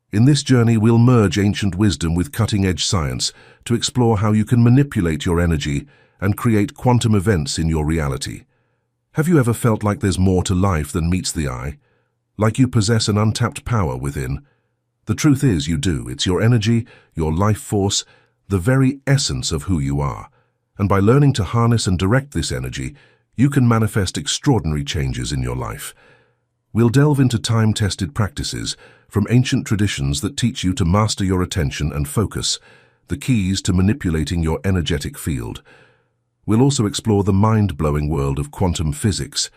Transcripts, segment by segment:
In this journey, we'll merge ancient wisdom with cutting-edge science to explore how you can manipulate your energy and create quantum events in your reality. Have you ever felt like there's more to life than meets the eye? Like you possess an untapped power within? The truth is, you do. It's your energy, your life force, the very essence of who you are. And by learning to harness and direct this energy, you can manifest extraordinary changes in your life. We'll delve into time-tested practices from ancient traditions that teach you to master your attention and focus, the keys to manipulating your energetic field. We'll also explore the mind-blowing world of quantum physics,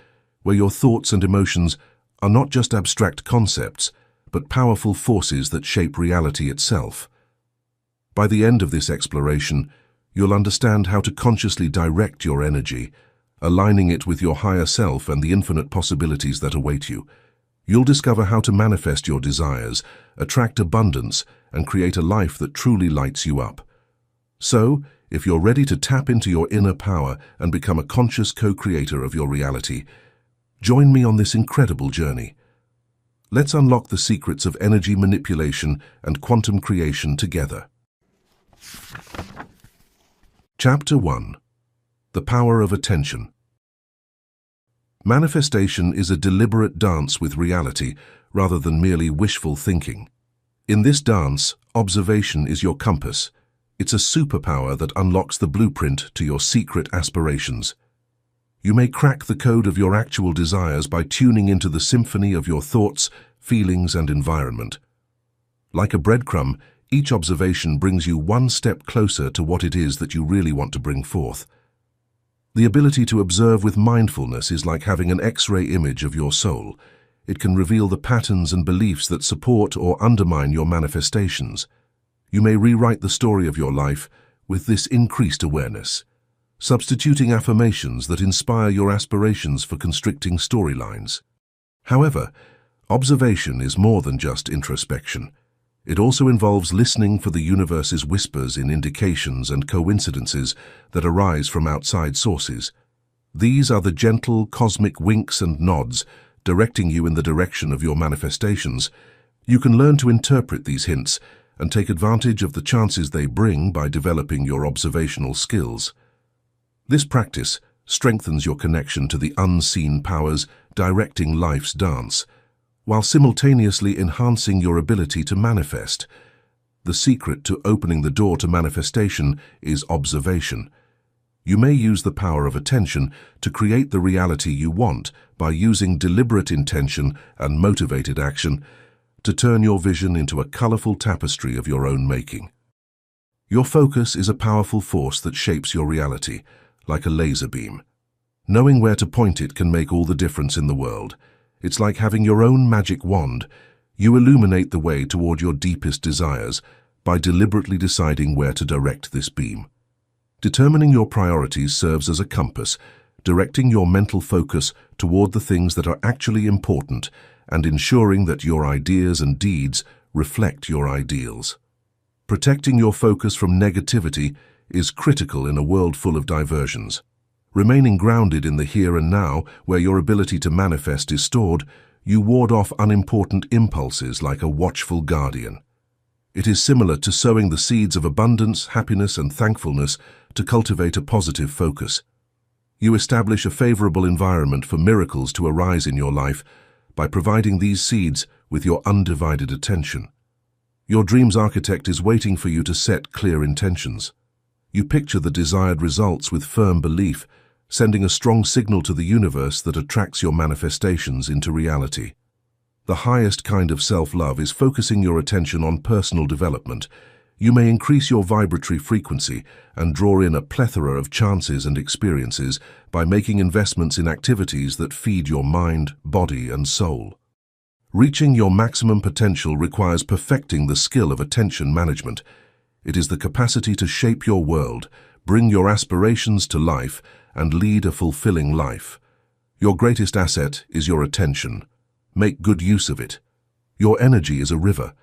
where your thoughts and emotions are not just abstract concepts, but powerful forces that shape reality itself. By the end of this exploration, you'll understand how to consciously direct your energy, aligning it with your higher self and the infinite possibilities that await you. You'll discover how to manifest your desires, attract abundance, and create a life that truly lights you up. So, if you're ready to tap into your inner power and become a conscious co-creator of your reality, join me on this incredible journey. Let's unlock the secrets of energy manipulation and quantum creation together. Chapter 1. The Power of Attention. Manifestation is a deliberate dance with reality rather than merely wishful thinking. In this dance, observation is your compass. It's a superpower that unlocks the blueprint to your secret aspirations. You may crack the code of your actual desires by tuning into the symphony of your thoughts, feelings, and environment. Like a breadcrumb, each observation brings you one step closer to what it is that you really want to bring forth. The ability to observe with mindfulness is like having an X-ray image of your soul. It can reveal the patterns and beliefs that support or undermine your manifestations. You may rewrite the story of your life with this increased awareness, substituting affirmations that inspire your aspirations for constricting storylines. However, observation is more than just introspection. It also involves listening for the universe's whispers in indications and coincidences that arise from outside sources. These are the gentle cosmic winks and nods directing you in the direction of your manifestations. You can learn to interpret these hints and take advantage of the chances they bring by developing your observational skills. This practice strengthens your connection to the unseen powers directing life's dance, while simultaneously enhancing your ability to manifest. The secret to opening the door to manifestation is observation. You may use the power of attention to create the reality you want by using deliberate intention and motivated action to turn your vision into a colorful tapestry of your own making. Your focus is a powerful force that shapes your reality, like a laser beam. Knowing where to point it can make all the difference in the world. It's like having your own magic wand. You illuminate the way toward your deepest desires by deliberately deciding where to direct this beam. Determining your priorities serves as a compass, directing your mental focus toward the things that are actually important and ensuring that your ideas and deeds reflect your ideals. Protecting your focus from negativity is critical in a world full of diversions. Remaining grounded in the here and now, where your ability to manifest is stored, you ward off unimportant impulses like a watchful guardian. It is similar to sowing the seeds of abundance, happiness, and thankfulness to cultivate a positive focus. You establish a favorable environment for miracles to arise in your life by providing these seeds with your undivided attention. Your dream's architect is waiting for you to set clear intentions. You picture the desired results with firm belief, sending a strong signal to the universe that attracts your manifestations into reality. The highest kind of self-love is focusing your attention on personal development. You may increase your vibratory frequency and draw in a plethora of chances and experiences by making investments in activities that feed your mind, body, and soul. Reaching your maximum potential requires perfecting the skill of attention management. It is the capacity to shape your world, bring your aspirations to life, and lead a fulfilling life. Your greatest asset is your attention. Make good use of it. Your energy is a river,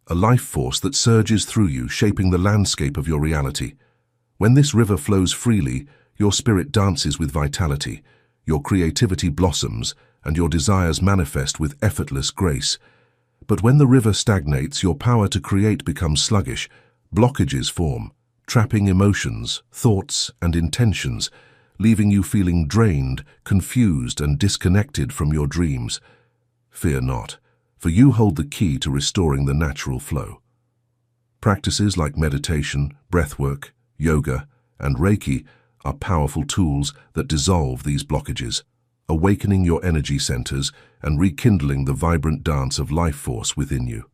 a life force that surges through you, shaping the landscape of your reality. When this river flows freely, your spirit dances with vitality, your creativity blossoms, and your desires manifest with effortless grace. But when the river stagnates, your power to create becomes sluggish. Blockages form, trapping emotions, thoughts, and intentions, leaving you feeling drained, confused, and disconnected from your dreams. Fear not, for you hold the key to restoring the natural flow. Practices like meditation, breathwork, yoga, and Reiki are powerful tools that dissolve these blockages, awakening your energy centers and rekindling the vibrant dance of life force within you.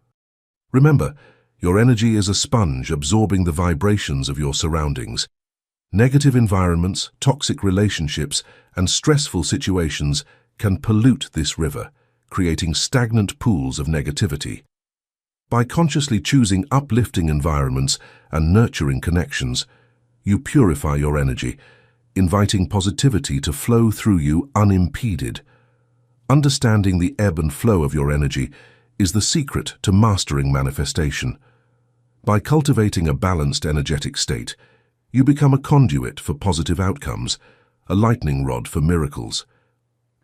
Remember, your energy is a sponge absorbing the vibrations of your surroundings. Negative environments, toxic relationships, and stressful situations can pollute this river, creating stagnant pools of negativity. By consciously choosing uplifting environments and nurturing connections, you purify your energy, inviting positivity to flow through you unimpeded. Understanding the ebb and flow of your energy is the secret to mastering manifestation. By cultivating a balanced energetic state, you become a conduit for positive outcomes, a lightning rod for miracles.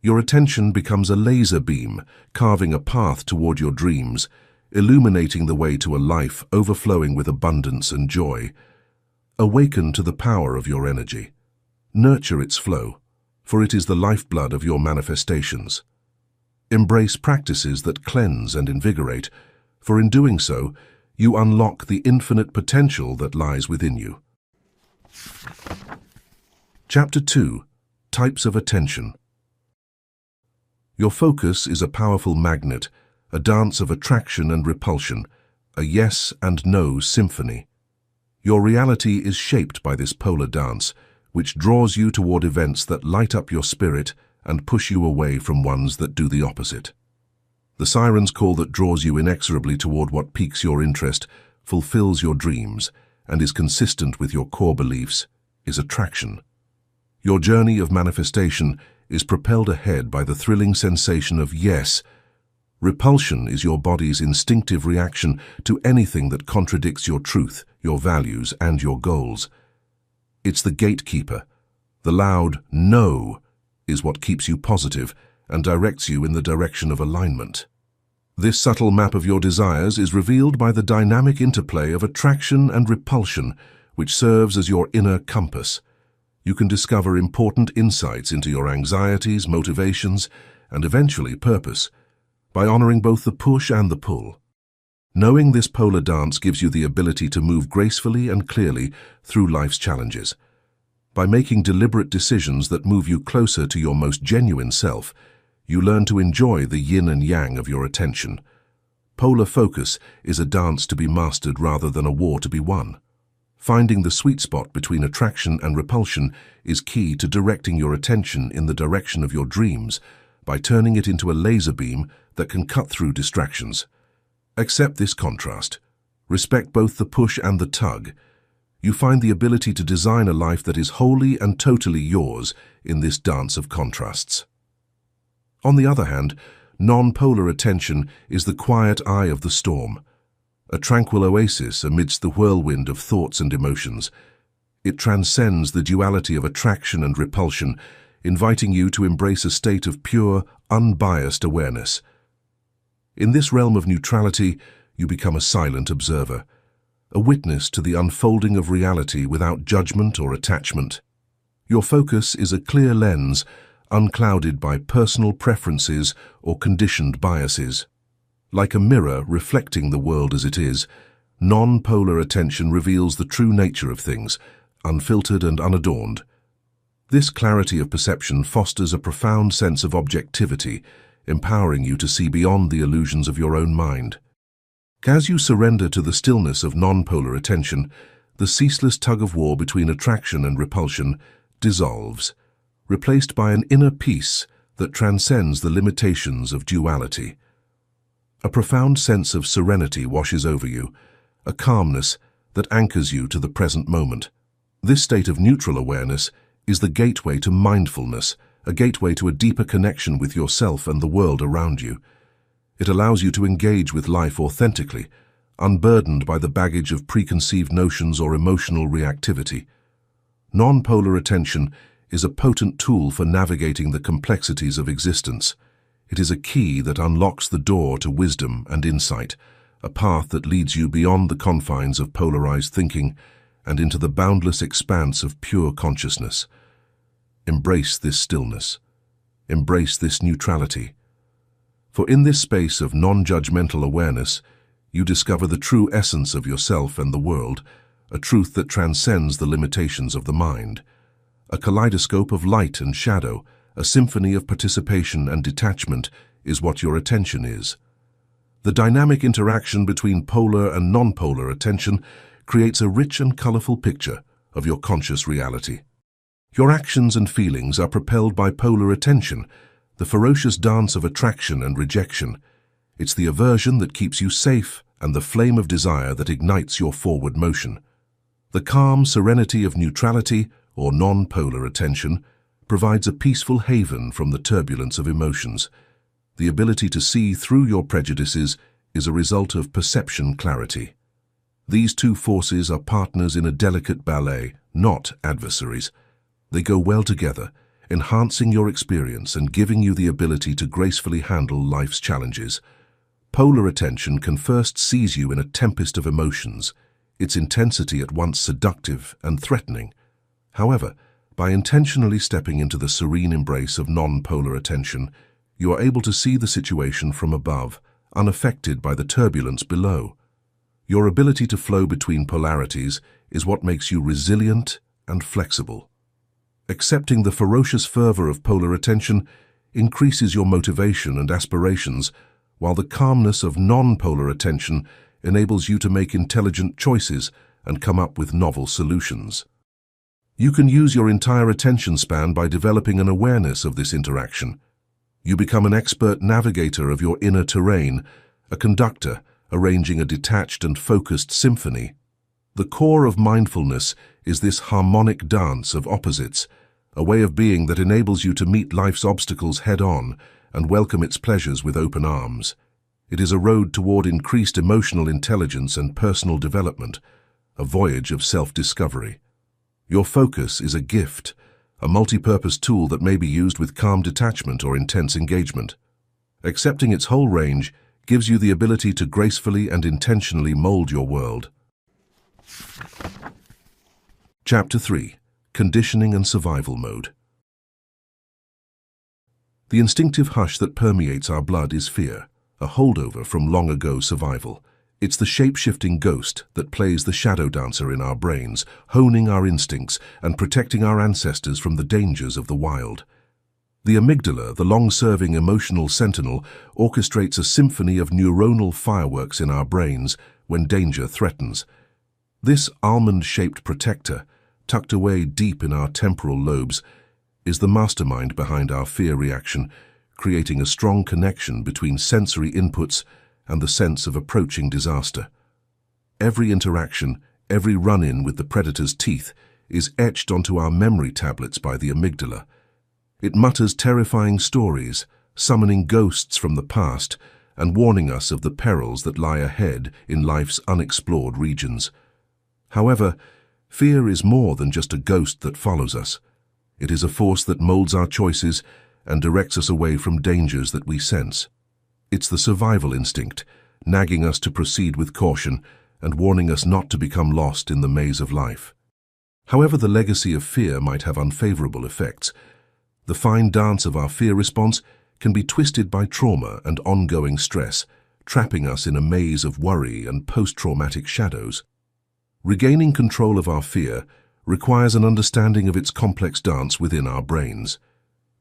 Your attention becomes a laser beam, carving a path toward your dreams, illuminating the way to a life overflowing with abundance and joy. Awaken to the power of your energy. Nurture its flow, for it is the lifeblood of your manifestations. Embrace practices that cleanse and invigorate, for in doing so, you unlock the infinite potential that lies within you. Chapter 2. Types of Attention. Your focus is a powerful magnet, a dance of attraction and repulsion, a yes and no symphony. Your reality is shaped by this polar dance, which draws you toward events that light up your spirit and push you away from ones that do the opposite. The siren's call that draws you inexorably toward what piques your interest, fulfills your dreams, and is consistent with your core beliefs, is attraction. Your journey of manifestation is propelled ahead by the thrilling sensation of yes. Repulsion is your body's instinctive reaction to anything that contradicts your truth, your values, and your goals. It's the gatekeeper. The loud no is what keeps you positive and directs you in the direction of alignment. This subtle map of your desires is revealed by the dynamic interplay of attraction and repulsion, which serves as your inner compass. You can discover important insights into your anxieties, motivations, and eventually purpose, by honoring both the push and the pull. Knowing this polar dance gives you the ability to move gracefully and clearly through life's challenges. By making deliberate decisions that move you closer to your most genuine self, you learn to enjoy the yin and yang of your attention. Polar focus is a dance to be mastered rather than a war to be won. Finding the sweet spot between attraction and repulsion is key to directing your attention in the direction of your dreams by turning it into a laser beam that can cut through distractions. Accept this contrast. Respect both the push and the tug. You find the ability to design a life that is wholly and totally yours in this dance of contrasts. On the other hand, non-polar attention is the quiet eye of the storm, a tranquil oasis amidst the whirlwind of thoughts and emotions. It transcends the duality of attraction and repulsion, inviting you to embrace a state of pure, unbiased awareness. In this realm of neutrality, you become a silent observer, a witness to the unfolding of reality without judgment or attachment. Your focus is a clear lens, unclouded by personal preferences or conditioned biases. Like a mirror reflecting the world as it is, non-polar attention reveals the true nature of things, unfiltered and unadorned. This clarity of perception fosters a profound sense of objectivity, empowering you to see beyond the illusions of your own mind. As you surrender to the stillness of non-polar attention, the ceaseless tug-of-war between attraction and repulsion dissolves, replaced by an inner peace that transcends the limitations of duality. A profound sense of serenity washes over you, a calmness that anchors you to the present moment. This state of neutral awareness is the gateway to mindfulness, a gateway to a deeper connection with yourself and the world around you. It allows you to engage with life authentically, unburdened by the baggage of preconceived notions or emotional reactivity. Non-polar attention is a potent tool for navigating the complexities of existence. It is a key that unlocks the door to wisdom and insight, a path that leads you beyond the confines of polarized thinking and into the boundless expanse of pure consciousness. Embrace this stillness. Embrace this neutrality. For in this space of non-judgmental awareness, you discover the true essence of yourself and the world, a truth that transcends the limitations of the mind. A kaleidoscope of light and shadow, a symphony of participation and detachment is what your attention is. The dynamic interaction between polar and non-polar attention creates a rich and colorful picture of your conscious reality. Your actions and feelings are propelled by polar attention, the ferocious dance of attraction and rejection. It's the aversion that keeps you safe and the flame of desire that ignites your forward motion. The calm serenity of neutrality, or non-polar attention, provides a peaceful haven from the turbulence of emotions. The ability to see through your prejudices is a result of perception clarity. These two forces are partners in a delicate ballet, not adversaries. They go well together, enhancing your experience and giving you the ability to gracefully handle life's challenges. Polar attention can first seize you in a tempest of emotions, its intensity at once seductive and threatening. However, by intentionally stepping into the serene embrace of non-polar attention, you are able to see the situation from above, unaffected by the turbulence below. Your ability to flow between polarities is what makes you resilient and flexible. Accepting the ferocious fervor of polar attention increases your motivation and aspirations, while the calmness of non-polar attention enables you to make intelligent choices and come up with novel solutions. You can use your entire attention span by developing an awareness of this interaction. You become an expert navigator of your inner terrain, a conductor arranging a detached and focused symphony. The core of mindfulness is this harmonic dance of opposites, a way of being that enables you to meet life's obstacles head-on and welcome its pleasures with open arms. It is a road toward increased emotional intelligence and personal development, a voyage of self-discovery. Your focus is a gift, a multi-purpose tool that may be used with calm detachment or intense engagement. Accepting its whole range gives you the ability to gracefully and intentionally mold your world. Chapter 3. Conditioning and Survival Mode. The instinctive hush that permeates our blood is fear, a holdover from long-ago survival. It's the shape-shifting ghost that plays the shadow dancer in our brains, honing our instincts and protecting our ancestors from the dangers of the wild. The amygdala, the long-serving emotional sentinel, orchestrates a symphony of neuronal fireworks in our brains when danger threatens. This almond-shaped protector, tucked away deep in our temporal lobes, is the mastermind behind our fear reaction, creating a strong connection between sensory inputs and the sense of approaching disaster. Every interaction, every run-in with the predator's teeth is etched onto our memory tablets by the amygdala. It mutters terrifying stories, summoning ghosts from the past and warning us of the perils that lie ahead in life's unexplored regions. However, fear is more than just a ghost that follows us. It is a force that molds our choices and directs us away from dangers that we sense. It's the survival instinct, nagging us to proceed with caution and warning us not to become lost in the maze of life. However, the legacy of fear might have unfavorable effects. The fine dance of our fear response can be twisted by trauma and ongoing stress, trapping us in a maze of worry and post-traumatic shadows. Regaining control of our fear requires an understanding of its complex dance within our brains.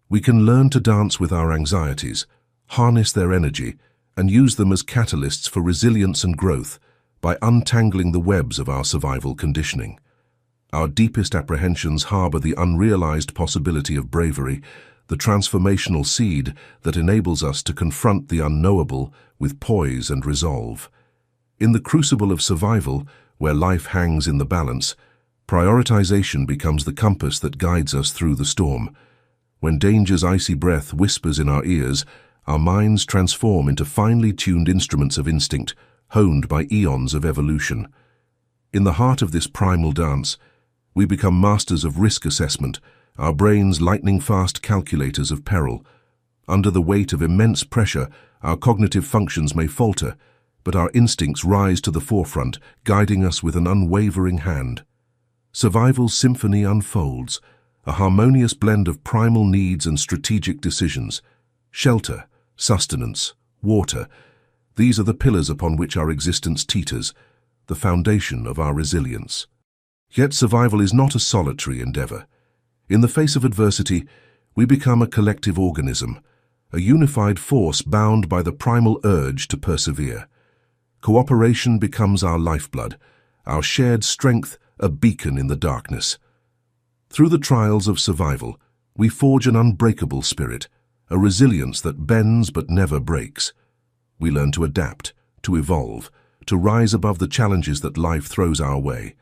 We can learn to dance with our anxieties, harness their energy, and use them as catalysts for resilience and growth by untangling the webs of our survival conditioning. Our deepest apprehensions harbor the unrealized possibility of bravery, the transformational seed that enables us to confront the unknowable with poise and resolve. In the crucible of survival, where life hangs in the balance, prioritization becomes the compass that guides us through the storm. When danger's icy breath whispers in our ears, our minds transform into finely tuned instruments of instinct, honed by eons of evolution. In the heart of this primal dance, we become masters of risk assessment, our brains lightning-fast calculators of peril. Under the weight of immense pressure, our cognitive functions may falter, but our instincts rise to the forefront, guiding us with an unwavering hand. Survival's symphony unfolds, a harmonious blend of primal needs and strategic decisions. Shelter, sustenance, water, these are the pillars upon which our existence teeters, the foundation of our resilience. Yet survival is not a solitary endeavor. In the face of adversity, we become a collective organism, a unified force bound by the primal urge to persevere. Cooperation becomes our lifeblood, our shared strength a beacon in the darkness. Through the trials of survival, we forge an unbreakable spirit, a resilience that bends but never breaks. We learn to adapt, to evolve, to rise above the challenges that life throws our way.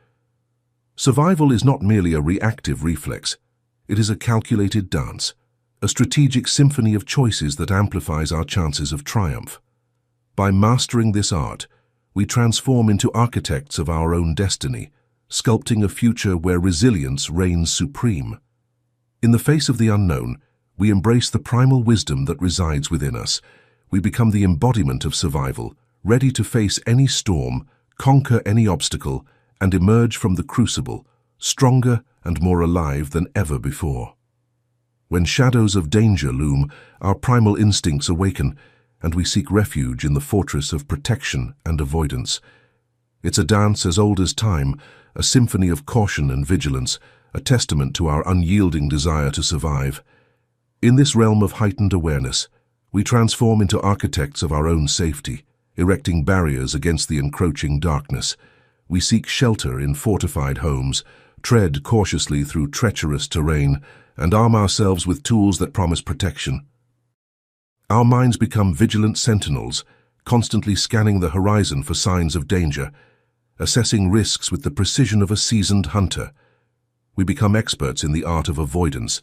Survival is not merely a reactive reflex. It is a calculated dance, a strategic symphony of choices that amplifies our chances of triumph. By mastering this art, we transform into architects of our own destiny, sculpting a future where resilience reigns supreme. In the face of the unknown, we embrace the primal wisdom that resides within us. We become the embodiment of survival, ready to face any storm, conquer any obstacle, and emerge from the crucible, stronger and more alive than ever before. When shadows of danger loom, our primal instincts awaken, and we seek refuge in the fortress of protection and avoidance. It's a dance as old as time, a symphony of caution and vigilance, a testament to our unyielding desire to survive. In this realm of heightened awareness, we transform into architects of our own safety, erecting barriers against the encroaching darkness. We seek shelter in fortified homes, tread cautiously through treacherous terrain, and arm ourselves with tools that promise protection. Our minds become vigilant sentinels, constantly scanning the horizon for signs of danger, assessing risks with the precision of a seasoned hunter. We become experts in the art of avoidance,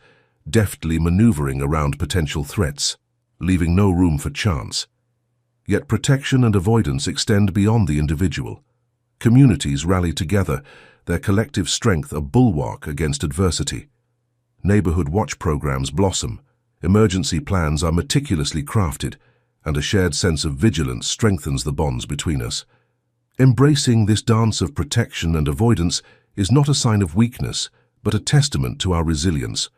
deftly maneuvering around potential threats, leaving no room for chance. Yet protection and avoidance extend beyond the individual. Communities rally together, their collective strength a bulwark against adversity. Neighborhood watch programs blossom, emergency plans are meticulously crafted, and a shared sense of vigilance strengthens the bonds between us. Embracing this dance of protection and avoidance is not a sign of weakness, but a testament to our resilience.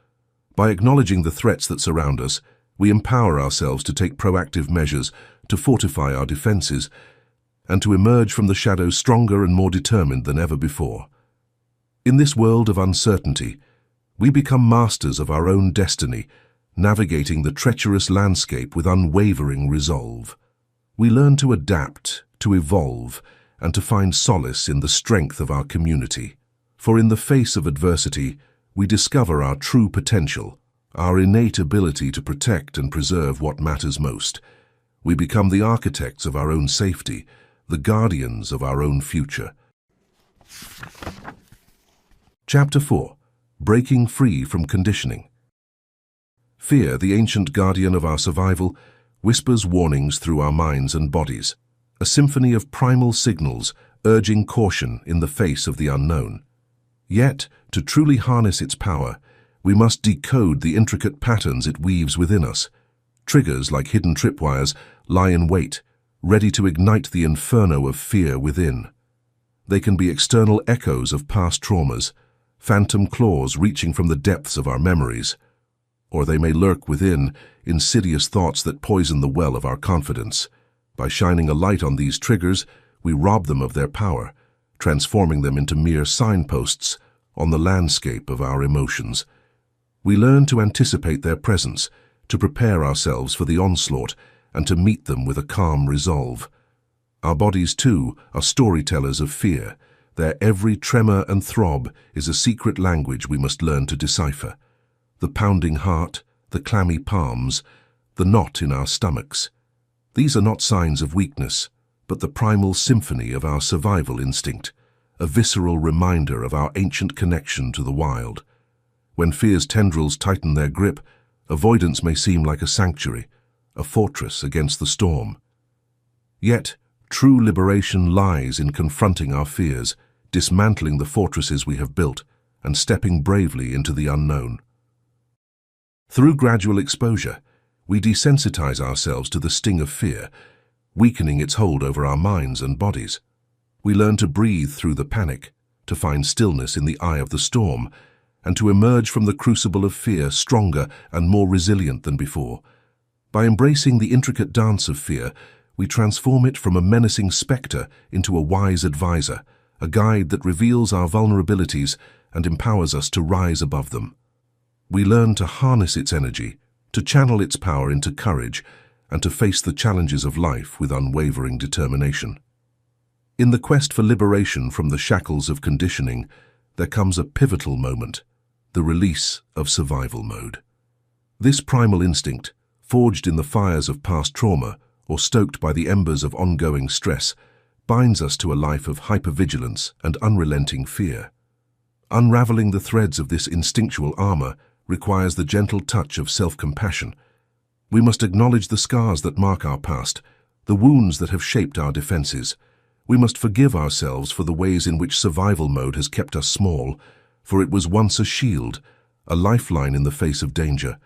By acknowledging the threats that surround us, we empower ourselves to take proactive measures, to fortify our defenses, and to emerge from the shadows stronger and more determined than ever before. In this world of uncertainty, we become masters of our own destiny, navigating the treacherous landscape with unwavering resolve. We learn to adapt, to evolve, and to find solace in the strength of our community. For in the face of adversity, we discover our true potential, our innate ability to protect and preserve what matters most. We become the architects of our own safety, the guardians of our own future. Chapter 4. Breaking Free from Conditioning. Fear, the ancient guardian of our survival, whispers warnings through our minds and bodies, a symphony of primal signals urging caution in the face of the unknown. Yet, to truly harness its power, we must decode the intricate patterns it weaves within us. Triggers like hidden tripwires lie in wait, ready to ignite the inferno of fear within. They can be external echoes of past traumas, phantom claws reaching from the depths of our memories, or they may lurk within, insidious thoughts that poison the well of our confidence. By shining a light on these triggers, we rob them of their power, transforming them into mere signposts on the landscape of our emotions. We learn to anticipate their presence, to prepare ourselves for the onslaught, and to meet them with a calm resolve. Our bodies, too, are storytellers of fear. Their every tremor and throb is a secret language we must learn to decipher. The pounding heart, the clammy palms, the knot in our stomachs. These are not signs of weakness, but the primal symphony of our survival instinct, a visceral reminder of our ancient connection to the wild. When fear's tendrils tighten their grip, avoidance may seem like a sanctuary, a fortress against the storm. Yet, true liberation lies in confronting our fears, dismantling the fortresses we have built, and stepping bravely into the unknown. Through gradual exposure, We desensitize ourselves to the sting of fear, weakening its hold over our minds and bodies. We learn to breathe through the panic, to find stillness in the eye of the storm, and to emerge from the crucible of fear stronger and more resilient than before. By embracing the intricate dance of fear, we transform it from a menacing specter into a wise advisor, a guide that reveals our vulnerabilities and empowers us to rise above them. We learn to harness its energy, to channel its power into courage, and to face the challenges of life with unwavering determination. In the quest for liberation from the shackles of conditioning, there comes a pivotal moment, the release of survival mode. This primal instinct, forged in the fires of past trauma or stoked by the embers of ongoing stress, binds us to a life of hypervigilance and unrelenting fear. Unraveling the threads of this instinctual armor requires the gentle touch of self-compassion. We must acknowledge the scars that mark our past, the wounds that have shaped our defenses. We must forgive ourselves for the ways in which survival mode has kept us small, for it was once a shield, a lifeline in the face of danger.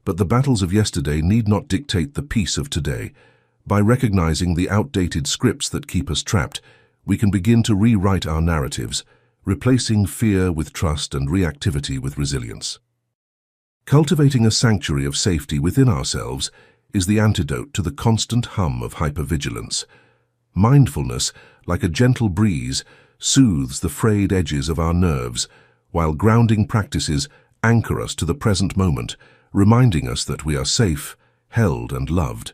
But the battles of yesterday need not dictate the peace of today. By recognizing the outdated scripts that keep us trapped, we can begin to rewrite our narratives, replacing fear with trust and reactivity with resilience. Cultivating a sanctuary of safety within ourselves is the antidote to the constant hum of hypervigilance. Mindfulness, like a gentle breeze, soothes the frayed edges of our nerves, while grounding practices anchor us to the present moment, reminding us that we are safe, held, and loved.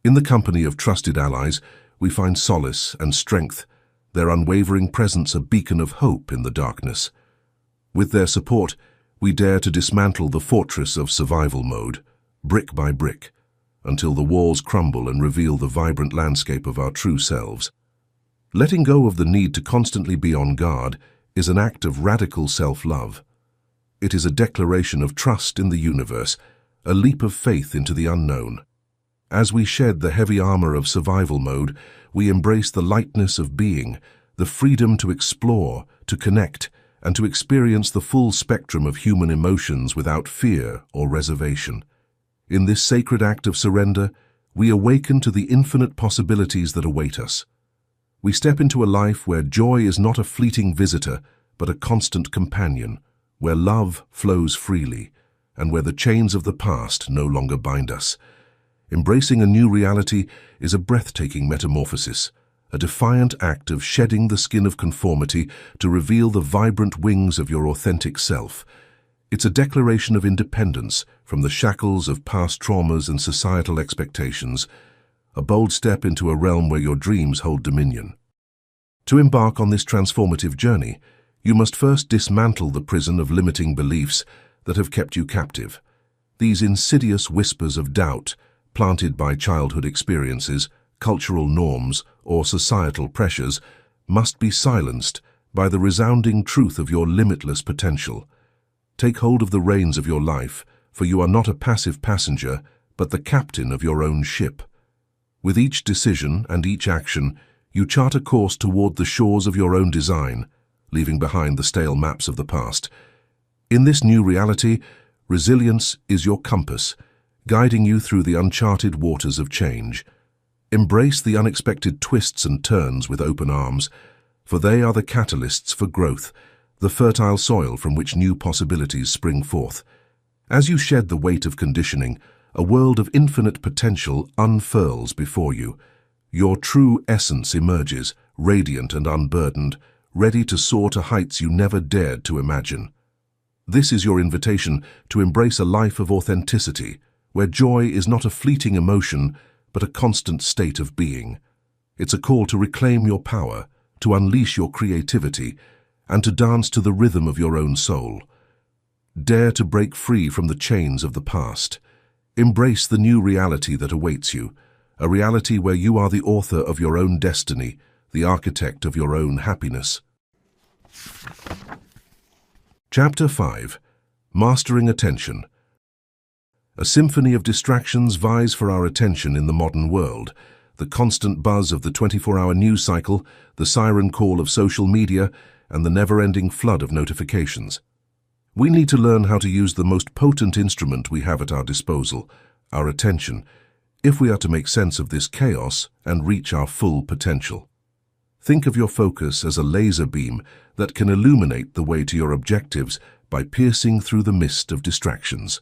In the company of trusted allies, we find solace and strength, their unwavering presence a beacon of hope in the darkness. With their support, we dare to dismantle the fortress of survival mode, brick by brick, until the walls crumble and reveal the vibrant landscape of our true selves. Letting go of the need to constantly be on guard is an act of radical self-love. It is a declaration of trust in the universe, a leap of faith into the unknown. As we shed the heavy armor of survival mode, we embrace the lightness of being, the freedom to explore, to connect, and to experience the full spectrum of human emotions without fear or reservation. In this sacred act of surrender, we awaken to the infinite possibilities that await us. We step into a life where joy is not a fleeting visitor, but a constant companion, where love flows freely, and where the chains of the past no longer bind us. Embracing a new reality is a breathtaking metamorphosis, a defiant act of shedding the skin of conformity to reveal the vibrant wings of your authentic self. It's a declaration of independence from the shackles of past traumas and societal expectations, a bold step into a realm where your dreams hold dominion. To embark on this transformative journey, you must first dismantle the prison of limiting beliefs that have kept you captive. These insidious whispers of doubt, planted by childhood experiences, cultural norms, or societal pressures, must be silenced by the resounding truth of your limitless potential. Take hold of the reins of your life, for you are not a passive passenger, but the captain of your own ship. With each decision and each action, you chart a course toward the shores of your own design, leaving behind the stale maps of the past. In this new reality, resilience is your compass, guiding you through the uncharted waters of change. Embrace the unexpected twists and turns with open arms, for they are the catalysts for growth, the fertile soil from which new possibilities spring forth. As you shed the weight of conditioning, a world of infinite potential unfurls before you. Your true essence emerges, radiant and unburdened, ready to soar to heights you never dared to imagine. This is your invitation to embrace a life of authenticity, where joy is not a fleeting emotion, but a constant state of being. It's a call to reclaim your power, to unleash your creativity, and to dance to the rhythm of your own soul. Dare to break free from the chains of the past. Embrace the new reality that awaits you, a reality where you are the author of your own destiny, the architect of your own happiness. Chapter 5. Mastering Attention. A symphony of distractions vies for our attention in the modern world. The constant buzz of the 24-hour news cycle, the siren call of social media, and the never-ending flood of notifications. We need to learn how to use the most potent instrument we have at our disposal, our attention, if we are to make sense of this chaos and reach our full potential. Think of your focus as a laser beam that can illuminate the way to your objectives by piercing through the mist of distractions.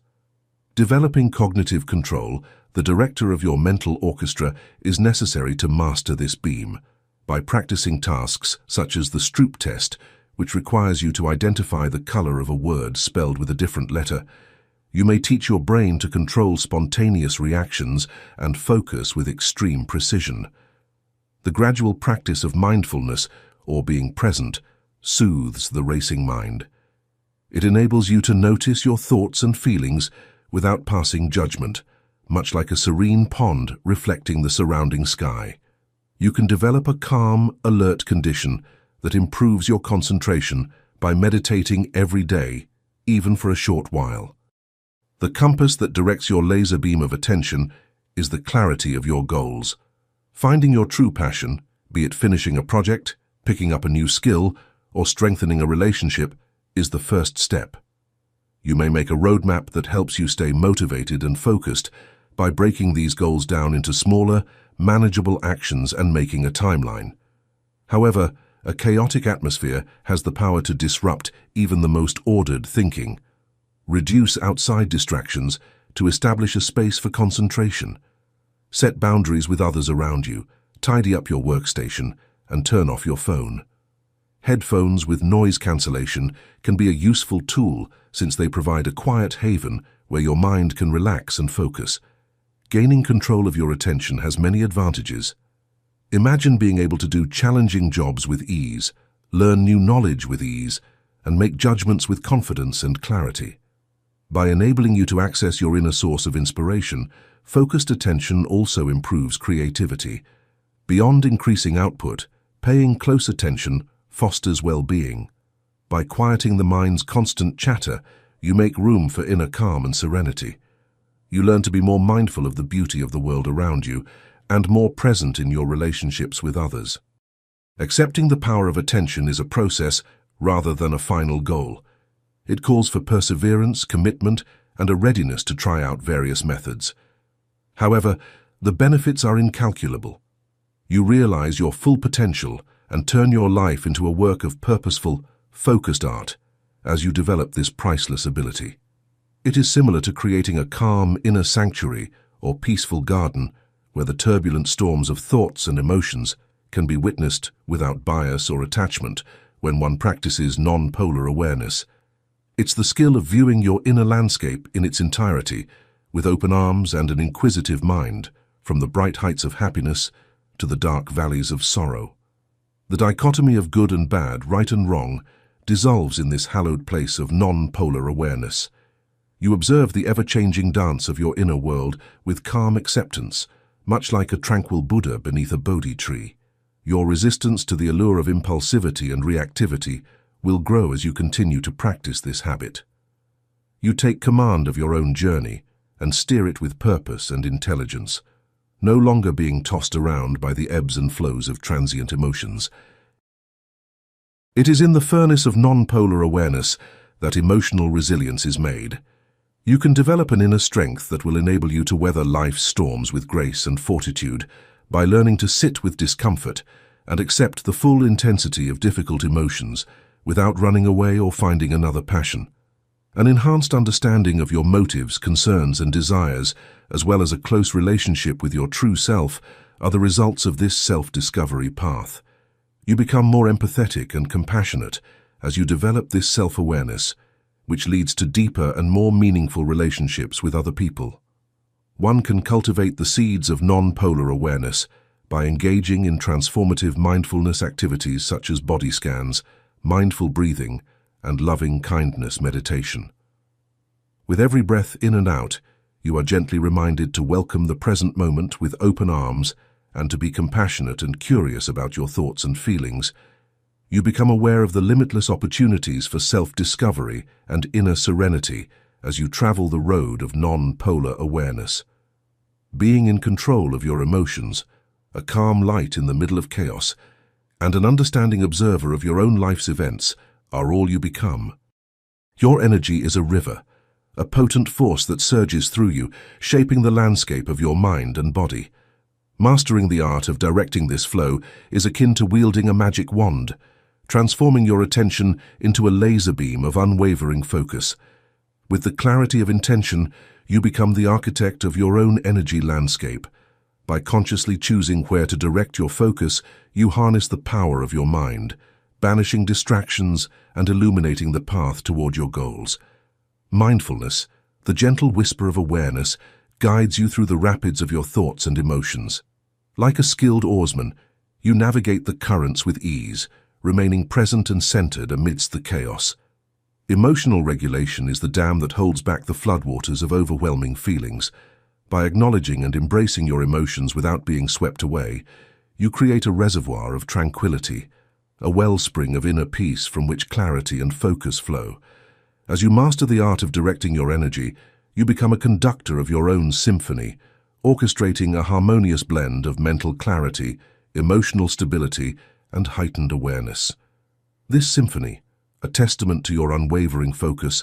Developing cognitive control, the director of your mental orchestra, is necessary to master this beam. By practicing tasks such as the Stroop test, which requires you to identify the color of a word spelled with a different letter, you may teach your brain to control spontaneous reactions and focus with extreme precision. The gradual practice of mindfulness, or being present, soothes the racing mind. It enables you to notice your thoughts and feelings without passing judgment, much like a serene pond reflecting the surrounding sky. You can develop a calm, alert condition that improves your concentration by meditating every day, even for a short while. The compass that directs your laser beam of attention is the clarity of your goals. Finding your true passion, be it finishing a project, picking up a new skill, or strengthening a relationship, is the first step. You may make a roadmap that helps you stay motivated and focused by breaking these goals down into smaller, manageable actions and making a timeline. However, a chaotic atmosphere has the power to disrupt even the most ordered thinking. Reduce outside distractions to establish a space for concentration. Set boundaries with others around you, tidy up your workstation, and turn off your phone. Headphones with noise cancellation can be a useful tool since they provide a quiet haven where your mind can relax and focus. Gaining control of your attention has many advantages. Imagine being able to do challenging jobs with ease, learn new knowledge with ease, and make judgments with confidence and clarity. By enabling you to access your inner source of inspiration, focused attention also improves creativity. Beyond increasing output, paying close attention fosters well-being. By quieting the mind's constant chatter, you make room for inner calm and serenity. You learn to be more mindful of the beauty of the world around you and more present in your relationships with others. Accepting the power of attention is a process rather than a final goal. It calls for perseverance, commitment, and a readiness to try out various methods. However, the benefits are incalculable. You realize your full potential and turn your life into a work of purposeful, focused art as you develop this priceless ability. It is similar to creating a calm inner sanctuary or peaceful garden where the turbulent storms of thoughts and emotions can be witnessed without bias or attachment when one practices non-polar awareness. It's the skill of viewing your inner landscape in its entirety with open arms and an inquisitive mind, from the bright heights of happiness to the dark valleys of sorrow. The dichotomy of good and bad, right and wrong, dissolves in this hallowed place of non-polar awareness. You observe the ever-changing dance of your inner world with calm acceptance, much like a tranquil Buddha beneath a Bodhi tree. Your resistance to the allure of impulsivity and reactivity will grow as you continue to practice this habit. You take command of your own journey and steer it with purpose and intelligence, no longer being tossed around by the ebbs and flows of transient emotions. It is in the furnace of non-polar awareness that emotional resilience is made. You can develop an inner strength that will enable you to weather life's storms with grace and fortitude by learning to sit with discomfort and accept the full intensity of difficult emotions without running away or finding another passion. An enhanced understanding of your motives, concerns, and desires, as well as a close relationship with your true self, are the results of this self-discovery path. You become more empathetic and compassionate as you develop this self-awareness, which leads to deeper and more meaningful relationships with other people. One can cultivate the seeds of non-polar awareness by engaging in transformative mindfulness activities such as body scans, mindful breathing, and loving kindness meditation. With every breath in and out, you are gently reminded to welcome the present moment with open arms and to be compassionate and curious about your thoughts and feelings. You become aware of the limitless opportunities for self-discovery and inner serenity as you travel the road of non-polar awareness. Being in control of your emotions, a calm light in the middle of chaos, and an understanding observer of your own life's events are all you become. Your energy is a river, a potent force that surges through you, shaping the landscape of your mind and body. Mastering the art of directing this flow is akin to wielding a magic wand, transforming your attention into a laser beam of unwavering focus. With the clarity of intention, you become the architect of your own energy landscape. By consciously choosing where to direct your focus, you harness the power of your mind, banishing distractions and illuminating the path toward your goals. Mindfulness, the gentle whisper of awareness, guides you through the rapids of your thoughts and emotions. Like a skilled oarsman, you navigate the currents with ease, remaining present and centered amidst the chaos. Emotional regulation is the dam that holds back the floodwaters of overwhelming feelings. By acknowledging and embracing your emotions without being swept away, you create a reservoir of tranquility, a wellspring of inner peace from which clarity and focus flow. As you master the art of directing your energy, you become a conductor of your own symphony, orchestrating a harmonious blend of mental clarity, emotional stability, and heightened awareness. This symphony, a testament to your unwavering focus,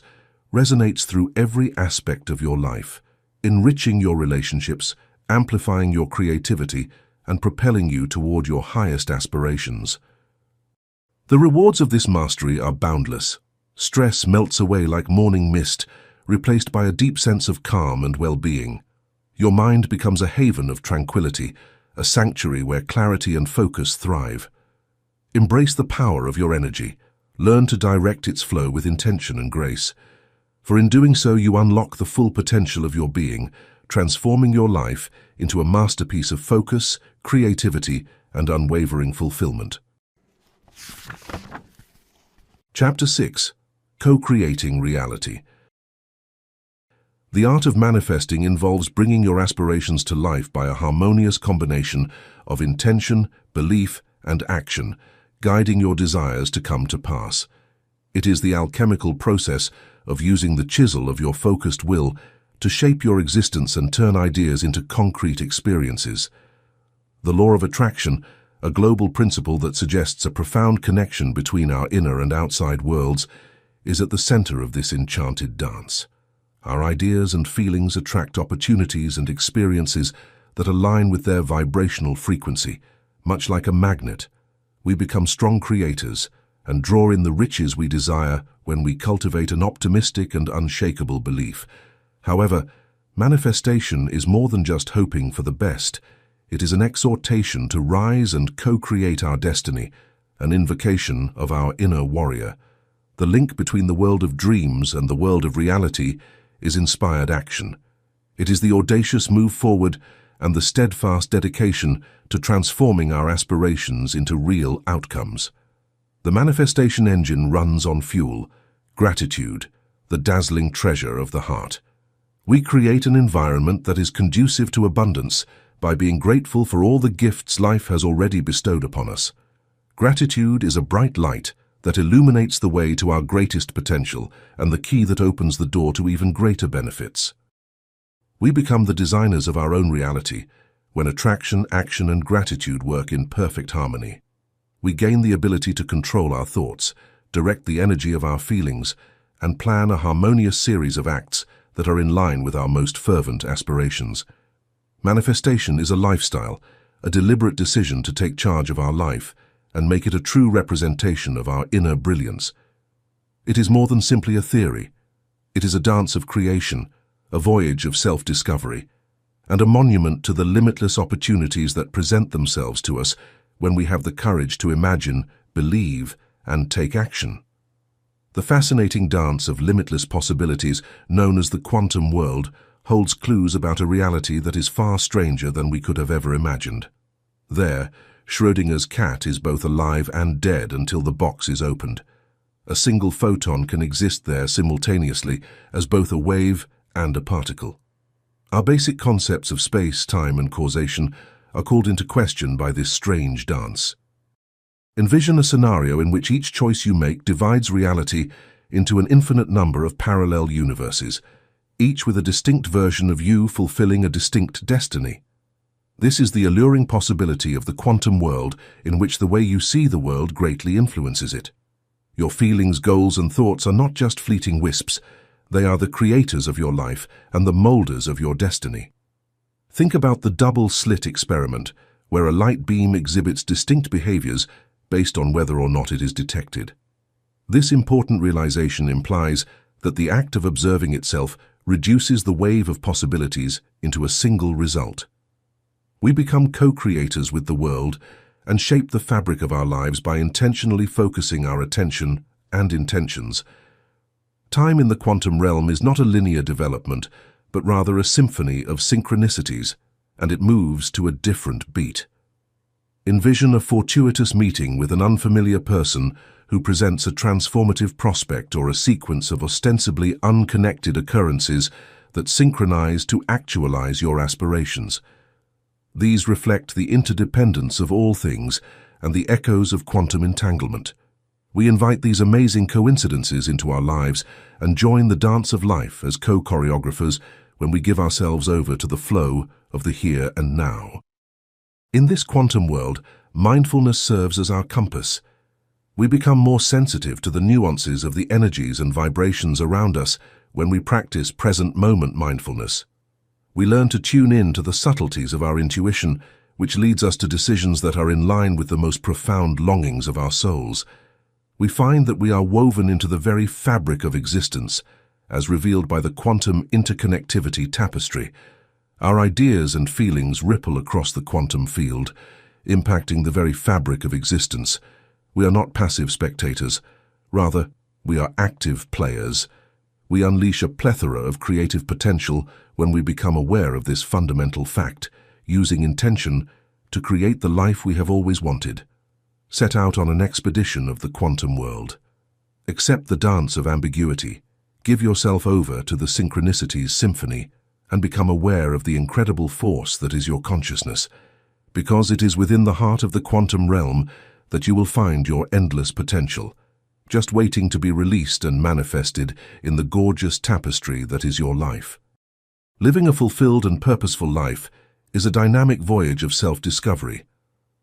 resonates through every aspect of your life, enriching your relationships, amplifying your creativity, and propelling you toward your highest aspirations. The rewards of this mastery are boundless. Stress melts away like morning mist, replaced by a deep sense of calm and well-being. Your mind becomes a haven of tranquility, a sanctuary where clarity and focus thrive. Embrace the power of your energy. Learn to direct its flow with intention and grace. For in doing so, you unlock the full potential of your being, transforming your life into a masterpiece of focus, creativity, and unwavering fulfillment. Chapter 6. Co-creating reality. The art of manifesting involves bringing your aspirations to life by a harmonious combination of intention, belief, and action, guiding your desires to come to pass. It is the alchemical process of using the chisel of your focused will to shape your existence and turn ideas into concrete experiences. The law of attraction, a global principle that suggests a profound connection between our inner and outside worlds, is at the center of this enchanted dance. Our ideas and feelings attract opportunities and experiences that align with their vibrational frequency. Much like a magnet, we become strong creators and draw in the riches we desire when we cultivate an optimistic and unshakable belief. However, manifestation is more than just hoping for the best. It is an exhortation to rise and co-create our destiny, an invocation of our inner warrior. The link between the world of dreams and the world of reality is inspired action. It is the audacious move forward and the steadfast dedication to transforming our aspirations into real outcomes. The manifestation engine runs on fuel, gratitude, the dazzling treasure of the heart. We create an environment that is conducive to abundance by being grateful for all the gifts life has already bestowed upon us. Gratitude is a bright light that illuminates the way to our greatest potential and the key that opens the door to even greater benefits. We become the designers of our own reality when attraction, action, and gratitude work in perfect harmony. We gain the ability to control our thoughts, direct the energy of our feelings, and plan a harmonious series of acts that are in line with our most fervent aspirations. Manifestation is a lifestyle, a deliberate decision to take charge of our life and make it a true representation of our inner brilliance. It is more than simply a theory. It is a dance of creation, a voyage of self-discovery, and a monument to the limitless opportunities that present themselves to us when we have the courage to imagine, believe, and take action. The fascinating dance of limitless possibilities, known as the quantum world, holds clues about a reality that is far stranger than we could have ever imagined. There, Schrödinger's cat is both alive and dead until the box is opened. A single photon can exist there simultaneously as both a wave and a particle. Our basic concepts of space, time, and causation are called into question by this strange dance. Envision a scenario in which each choice you make divides reality into an infinite number of parallel universes, each with a distinct version of you fulfilling a distinct destiny. This is the alluring possibility of the quantum world in which the way you see the world greatly influences it. Your feelings, goals, and thoughts are not just fleeting wisps. They are the creators of your life and the molders of your destiny. Think about the double-slit experiment, where a light beam exhibits distinct behaviors based on whether or not it is detected. This important realization implies that the act of observing itself reduces the wave of possibilities into a single result. We become co-creators with the world and shape the fabric of our lives by intentionally focusing our attention and intentions. Time in the quantum realm is not a linear development, but rather a symphony of synchronicities, and it moves to a different beat. Envision a fortuitous meeting with an unfamiliar person who presents a transformative prospect or a sequence of ostensibly unconnected occurrences that synchronize to actualize your aspirations. These reflect the interdependence of all things and the echoes of quantum entanglement. We invite these amazing coincidences into our lives and join the dance of life as co-choreographers when we give ourselves over to the flow of the here and now. In this quantum world, mindfulness serves as our compass. We become more sensitive to the nuances of the energies and vibrations around us when we practice present-moment mindfulness. We learn to tune in to the subtleties of our intuition, which leads us to decisions that are in line with the most profound longings of our souls. We find that we are woven into the very fabric of existence, as revealed by the quantum interconnectivity tapestry. Our ideas and feelings ripple across the quantum field, impacting the very fabric of existence. We are not passive spectators. Rather, we are active players. We unleash a plethora of creative potential when we become aware of this fundamental fact, using intention to create the life we have always wanted. Set out on an expedition of the quantum world. Accept the dance of ambiguity. Give yourself over to the synchronicities symphony and become aware of the incredible force that is your consciousness, because it is within the heart of the quantum realm that you will find your endless potential, just waiting to be released and manifested in the gorgeous tapestry that is your life. Living a fulfilled and purposeful life is a dynamic voyage of self-discovery,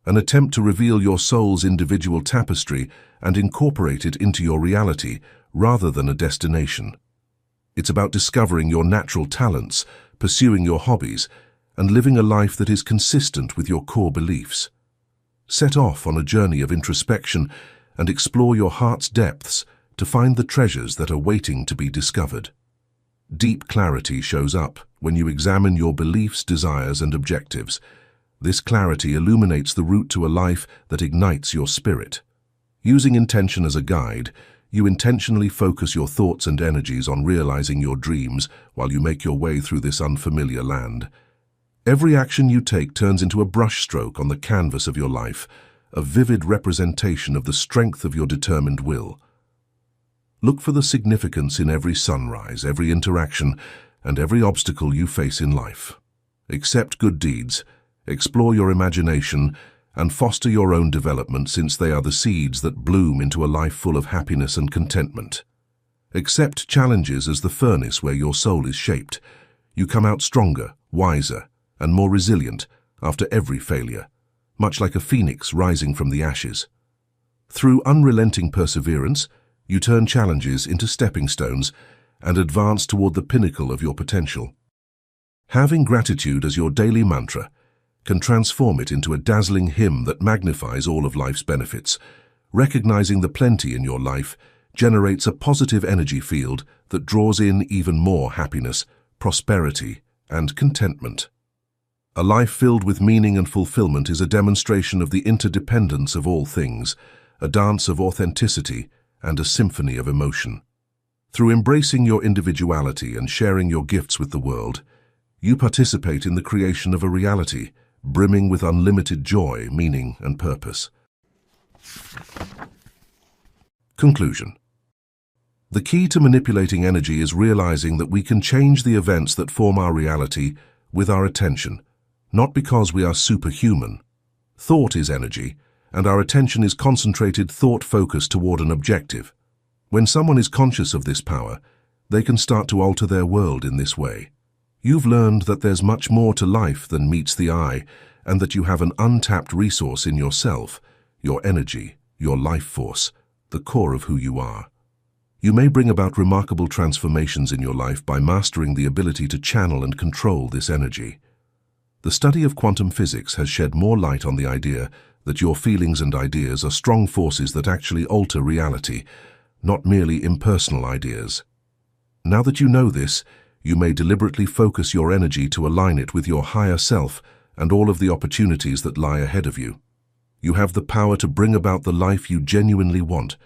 an attempt to reveal your soul's individual tapestry and incorporate it into your reality rather than a destination. It's about discovering your natural talents, pursuing your hobbies, and living a life that is consistent with your core beliefs. Set off on a journey of introspection and explore your heart's depths to find the treasures that are waiting to be discovered. Deep clarity shows up when you examine your beliefs, desires, and objectives. This clarity illuminates the route to a life that ignites your spirit. Using intention as a guide, you intentionally focus your thoughts and energies on realizing your dreams while you make your way through this unfamiliar land. Every action you take turns into a brushstroke on the canvas of your life, a vivid representation of the strength of your determined will. Look for the significance in every sunrise, every interaction, and every obstacle you face in life. Accept good deeds, explore your imagination, and foster your own development, since they are the seeds that bloom into a life full of happiness and contentment. Accept challenges as the furnace where your soul is shaped. You come out stronger, wiser, and more resilient after every failure, much like a phoenix rising from the ashes. Through unrelenting perseverance, you turn challenges into stepping stones and advance toward the pinnacle of your potential. Having gratitude as your daily mantra can transform it into a dazzling hymn that magnifies all of life's benefits. Recognizing the plenty in your life generates a positive energy field that draws in even more happiness, prosperity, and contentment. A life filled with meaning and fulfillment is a demonstration of the interdependence of all things, a dance of authenticity, and a symphony of emotion. Through embracing your individuality and sharing your gifts with the world, you participate in the creation of a reality brimming with unlimited joy, meaning, and purpose. Conclusion. The key to manipulating energy is realizing that we can change the events that form our reality with our attention, not because we are superhuman. Thought is energy, and our attention is concentrated thought focus toward an objective. When someone is conscious of this power, they can start to alter their world in this way. You've learned that there's much more to life than meets the eye, and that you have an untapped resource in yourself, your energy, your life force, the core of who you are. You may bring about remarkable transformations in your life by mastering the ability to channel and control this energy. The study of quantum physics has shed more light on the idea that your feelings and ideas are strong forces that actually alter reality, not merely impersonal ideas. Now that you know this, you may deliberately focus your energy to align it with your higher self and all of the opportunities that lie ahead of you. You have the power to bring about the life you genuinely want,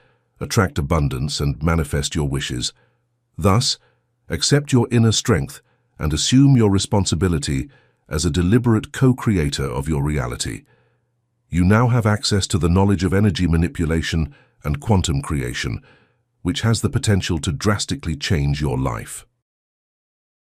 attract abundance, and manifest your wishes. Thus, accept your inner strength and assume your responsibility as a deliberate co-creator of your reality. You now have access to the knowledge of energy manipulation and quantum creation, which has the potential to drastically change your life.